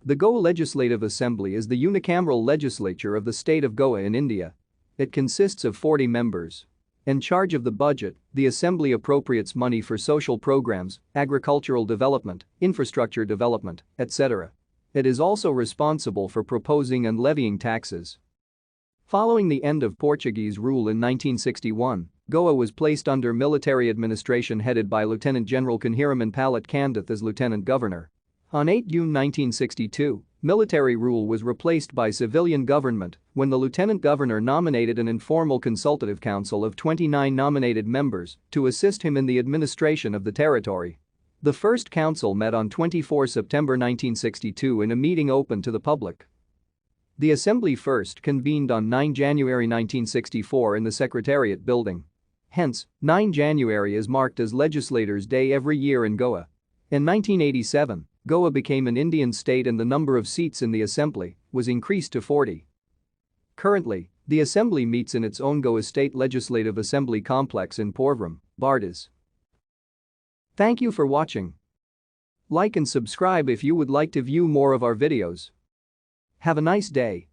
The Goa Legislative Assembly is the unicameral legislature of the state of Goa in India. It consists of 40 members. In charge of the budget, the assembly appropriates money for social programs, agricultural development, infrastructure development, etc. It is also responsible for proposing and levying taxes. Following the end of Portuguese rule in 1961, Goa was placed under military administration headed by Lieutenant General Kanhiraman Palat Kandath as Lieutenant Governor. On 8 June 1962, military rule was replaced by civilian government when the Lieutenant Governor nominated an informal consultative council of 29 nominated members to assist him in the administration of the territory. The first council met on 24 September 1962 in a meeting open to the public. The assembly first convened on 9 January 1964 in the Secretariat building. Hence, 9 January is marked as Legislators' Day every year in Goa. In 1987, Goa became an Indian state and the number of seats in the assembly was increased to 40. Currently, the assembly meets in its own Goa State Legislative Assembly complex in Porvorim, Bardez. Thank you for watching. Like and subscribe if you would like to view more of our videos. Have a nice day.